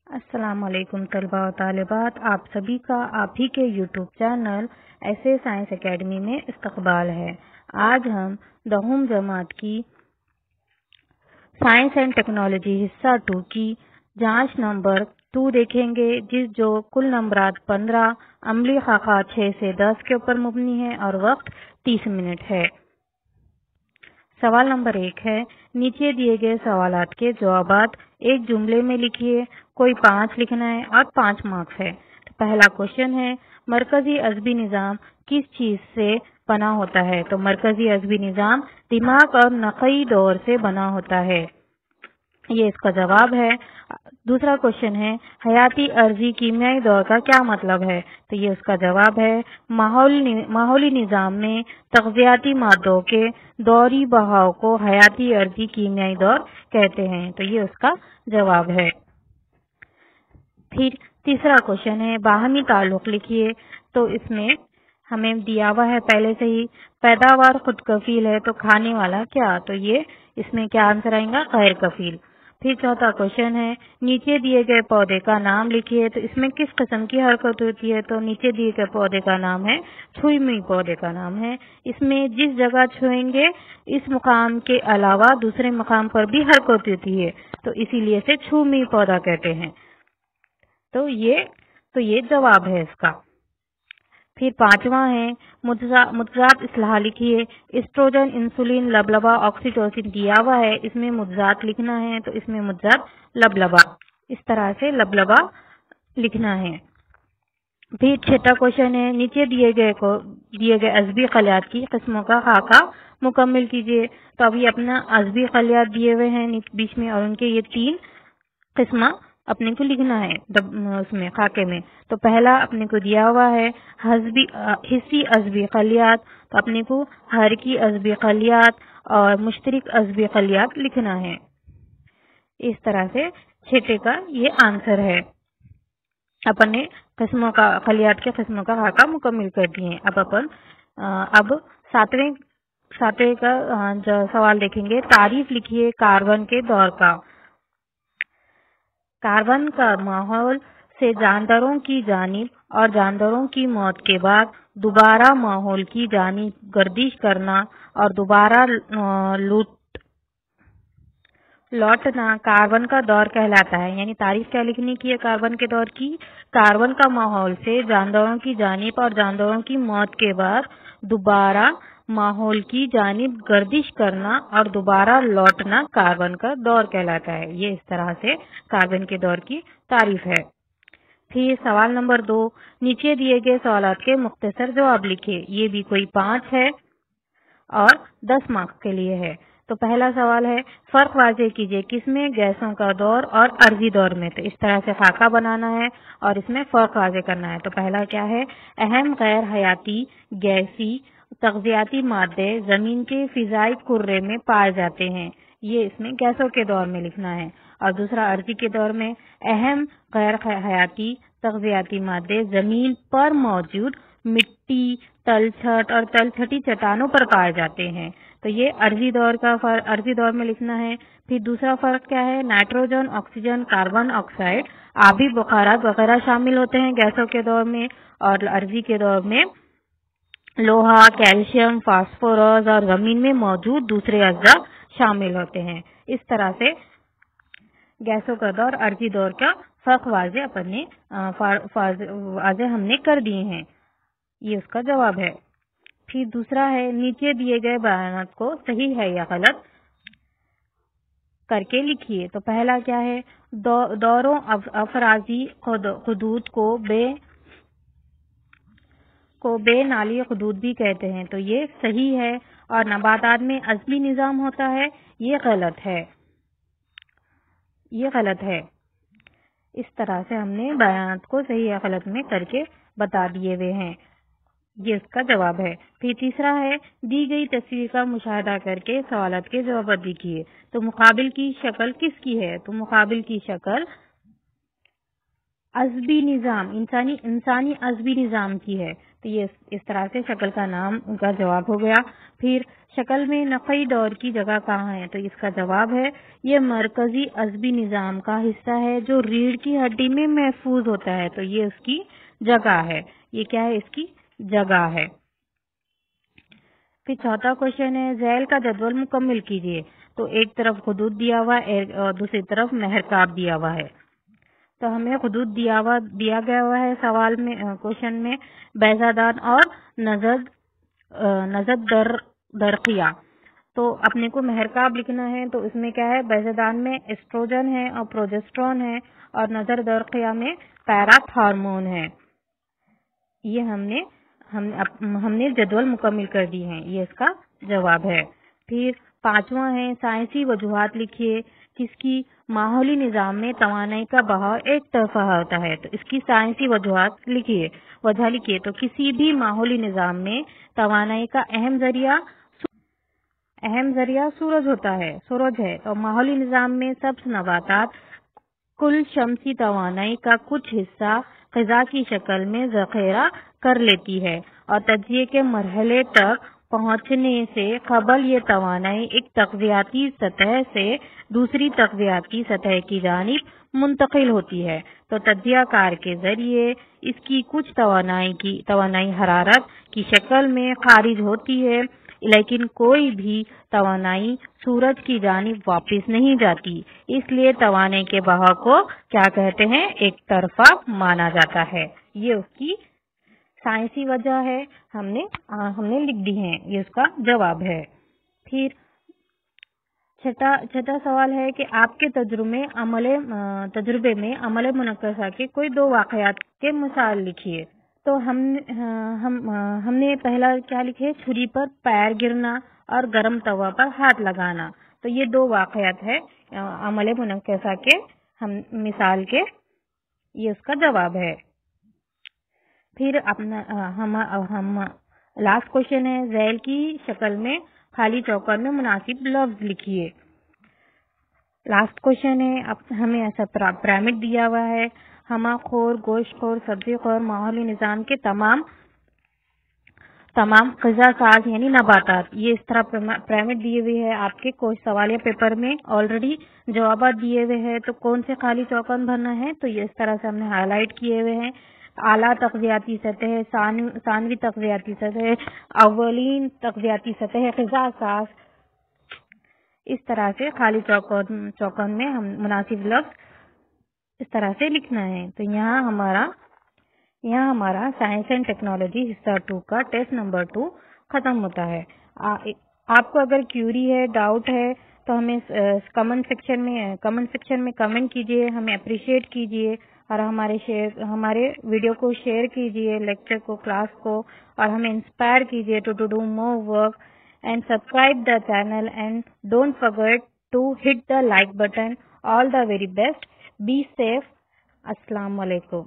السلام علیکم طلباء و طالبات، آپ سبھی کا آپ ہی کے یوٹیوب چینل ایسے سائنس اکیڈمی میں استقبال ہے۔ آج ہم 10ویں جماعت کی سائنس اینڈ ٹیکنالوجی حصہ 2 کی جانچ نمبر 2 دیکھیں گے، جو کل نمبرات 15، عملی خاکہ 6 سے 10 کے اوپر مبنی ہے اور وقت 30 منٹ ہے۔ سوال نمبر 1 ہے، نیچے دیے گئے سوالات کے جوابات ایک جملے میں لکھیے، کوئی 5 لکھنا ہے اور 5 مارکس ہے۔ پہلا کوشچن ہے، مرکزی عصبی نظام کس چیز سے بنا ہوتا ہے؟ تو مرکزی عصبی نظام دماغ اور نخی دور سے بنا ہوتا ہے، یہ اس کا جواب ہے۔ دوسرا کوشچن ہے، حیاتی عرضی کیمیائی دور کا کیا مطلب ہے؟ تو یہ اس کا جواب ہے، ماحولی نظام میں تغذیاتی مادوں کے دوری بہاؤ کو حیاتی عرضی کیمیائی دور کہتے ہیں، تو یہ اس کا جواب ہے۔ پھر تیسرا کوشچن ہے، باہمی تعلق لکھیے، تو اس میں ہمیں دیا ہوا ہے پہلے سے ہی، پیداوار خود کفیل ہے تو کھانے والا کیا؟ تو یہ اس میں کیا آنسر آئے گا؟ غیر کفیل۔ پھر چوتھا کوشچن ہے، نیچے دیے گئے پودے کا نام لکھیے، تو اس میں کس قسم کی حرکت ہوتی ہے؟ تو نیچے دیے گئے پودے کا نام ہے چھوئی ہوئی پودے کا نام ہے۔ اس میں جس جگہ چھوئیں گے اس مقام کے علاوہ دوسرے مقام پر بھی حرکت ہوتی ہے، تو اسی لیے سے چھوئی ہوئی پودا کہتے ہیں۔ تو یہ جواب ہے اس کا۔ پھر 5واں ہے، مضادات اصلاح لکھیے، اسٹروجن، انسولین، لبلبا، آکسیٹوسن دیا ہوا ہے، اس میں مضادات لکھنا ہے، تو اس میں مضادات لبلبا، اس طرح سے لبلبا لکھنا ہے۔ پھر چھٹا کوشچن ہے، نیچے دیے گئے عصبی خلیات کی قسموں کا خاکہ مکمل کیجیے، تو ابھی اپنا عصبی خلیات دیے ہوئے ہیں بیچ میں، اور ان کے یہ 3 قسمہ اپنے کو لکھنا ہے اس میں خاکے میں۔ تو پہلا اپنے کو دیا ہوا ہے حصی عصبی خلیات، تو اپنے کو حرکی عصبی خلیات اور مشترک عصبی خلیات لکھنا ہے۔ اس طرح سے چھٹے کا یہ آنسر ہے۔ اپنے خلیات کے قسموں کا خاکہ مکمل کر دیے۔ اب ساتویں کا سوال دیکھیں گے، تعریف لکھیے کاربن کے دور کا۔ کاربن کا ماحول سے جانداروں کی جانب اور جانداروں کی موت کے بعد دوبارہ ماحول کی جانب گردش کرنا اور دوبارہ لوٹنا کاربن کا دور کہلاتا ہے۔ یعنی تعریف کیا لکھنے کی ہے کاربن کے دور کی؟ کاربن کا ماحول سے جانداروں کی جانب اور جانداروں کی موت کے بعد دوبارہ ماحول کی جانب گردش کرنا اور دوبارہ لوٹنا کاربن کا دور کہلاتا ہے۔ یہ اس طرح سے کاربن کے دور کی تعریف ہے۔ پھر سوال نمبر 2، نیچے دیے گئے سوالات کے مختصر جواب لکھے، یہ بھی کوئی 5 ہے اور 10 مارکس کے لیے ہے۔ تو پہلا سوال ہے، فرق واضح کیجیے کس میں گیسوں کا دور اور عرضی دور میں؟ تو اس طرح سے خاکہ بنانا ہے اور اس میں فرق واضح کرنا ہے۔ تو پہلا کیا ہے، اہم غیر حیاتی گیسی تغذیاتی مادے زمین کے فضائی کرے میں پائے جاتے ہیں، یہ اس میں گیسوں کے دور میں لکھنا ہے۔ اور دوسرا عرضی کے دور میں اہم غیر حیاتی تغذیاتی مادے زمین پر موجود مٹی، تلچھٹ اور تلچھٹی چٹانوں پر پائے جاتے ہیں، تو یہ عرضی دور میں لکھنا ہے۔ پھر دوسرا فرق کیا ہے، نائٹروجن، آکسیجن، کاربن آکسائڈ، آبی بخارات وغیرہ شامل ہوتے ہیں گیسوں کے دور میں، اور عرضی کے دور میں لوہا، کیلشیم، فاسفورس اور زمین میں موجود دوسرے اجزاء شامل ہوتے ہیں۔ اس طرح سے گیسوں کا دور، عرضی دور کا فرق واضح ہم نے کر دیے ہیں، یہ اس کا جواب ہے۔ پھر دوسرا ہے، نیچے دیے گئے بیانات کو صحیح ہے یا غلط کر کے لکھیے۔ تو پہلا کیا ہے، دوروں افرازی خطوط کو بے نالی خطوط بھی کہتے ہیں، تو یہ صحیح ہے۔ اور نباتات میں عصبی نظام ہوتا ہے، یہ غلط ہے، اس طرح سے ہم نے بیانات کو صحیح یا غلط میں کر کے بتا دیے ہوئے ہیں، یہ اس کا جواب ہے۔ پھر تیسرا ہے، دی گئی تصویر کا مشاہدہ کر کے سوالات کے جوابات لکھیے۔ تو مقابل کی شکل کس کی ہے؟ تو مقابل کی شکل عصبی نظام، انسانی عصبی نظام کی ہے، تو یہ اس طرح سے شکل کا نام کا جواب ہو گیا۔ پھر شکل میں نقی دور کی جگہ کہاں ہے؟ تو اس کا جواب ہے یہ مرکزی عصبی نظام کا حصہ ہے جو ریڑھ کی ہڈی میں محفوظ ہوتا ہے، تو یہ اس کی جگہ ہے۔ یہ کیا ہے؟ اس کی جگہ ہے۔ پھر چوتھا کوشچن ہے ذیل کا جدول مکمل کیجیے۔ تو ایک طرف خطوط دیا ہوا ہے اور دوسری طرف محرکاب دیا ہوا ہے۔ تو ہمیں خطوط دیا گیا ہوا ہے سوال میں، کوشچن میں بیضہ دان اور نزد درقیہ۔ تو اپنے کو محرکاب لکھنا ہے، تو اس میں کیا ہے؟ بیضہ دان میں ایسٹروجن ہے اور پروجسٹرون ہے، اور نظر درقیہ میں پیراتھ ہارمون ہے۔ یہ ہم نے جدول مکمل کر دی ہیں، یہ اس کا جواب ہے۔ پھر پانچواں ہے سائنسی وجوہات لکھیے جس کی ماحولی نظام میں توانائی کا بہاؤ ایک طرفہ ہوتا ہے۔ تو اس کی سائنسی وجہ لکھیے۔ تو کسی بھی ماحولی نظام میں توانائی کا اہم ذریعہ سورج ہے، اور ماحولی نظام میں سب نباتات کل شمسی توانائی کا کچھ حصہ غذا کی شکل میں ذخیرہ کر لیتی ہے، اور تجزیے کے مرحلے تک پہنچنے سے قبل یہ توانائی ایک تغذیاتی سطح سے دوسری تغذیاتی سطح کی جانب منتقل ہوتی ہے۔ تو تجزیہ کار کے ذریعے اس کی کچھ توانائی حرارت کی شکل میں خارج ہوتی ہے، لیکن کوئی بھی توانائی سورج کی جانب واپس نہیں جاتی، اس لیے توانائی کے بہاؤ کو کیا کہتے ہیں؟ ایک طرفہ مانا جاتا ہے۔ یہ اس کی سائنسی وجہ ہے، ہم نے لکھ دی ہیں، یہ اس کا جواب ہے۔ پھر چھٹا سوال ہے کہ آپ کے تجربے میں عمل منقصہ کے کوئی دو واقعات کے مثال لکھیے۔ تو ہم نے پہلا کیا لکھے؟ چھری پر پیر گرنا اور گرم توا پر ہاتھ لگانا۔ تو یہ دو واقعات ہے عمل منقصہ کے مثال کے، یہ اس کا جواب ہے۔ پھر ہم لاسٹ کوشچن ہے ذیل کی شکل میں خالی چوکر میں مناسب لفظ لکھیے۔ لاسٹ کوشچن ہے ہمیں ایسا پیرامڈ دیا ہوا ہے، ہمہ خور، گوشت خور، سبزی خور ماحولی نظام کے تمام غذا ساز یعنی نباتات، یہ اس طرح پیرامڈ دیے ہوئے ہے آپ کے کوئی سوالیہ پیپر میں آلریڈی جوابات دیے ہوئے ہیں۔ تو کون سے خالی چوکن بھرنا ہے؟ تو یہ اس طرح سے ہم نے ہائی لائٹ کیے ہوئے ہیں۔ اعلیٰ تغذیاتی سطح، ثانوی تغذیاتی سطح، اولین تغذیاتی سطح، غذا ساز، اس طرح سے خالی چوکن میں ہم مناسب لفظ اس طرح سے لکھنا ہے۔ تو یہاں ہمارا سائنس اینڈ ٹیکنالوجی حصہ 2 کا ٹیسٹ نمبر 2 ختم ہوتا ہے۔ آپ کو اگر کیوری ہے، ڈاؤٹ ہے تو ہمیں کمنٹ سیکشن میں کمنٹ کیجئے، ہمیں اپریشیٹ کیجئے، اور ہمارے ویڈیو کو شیئر کیجئے، لیکچر کو، کلاس کو، اور ہمیں انسپائر کیجئے to do more work and subscribe the channel and don't forget to hit the like button. All the very best, be safe, السلام علیکم۔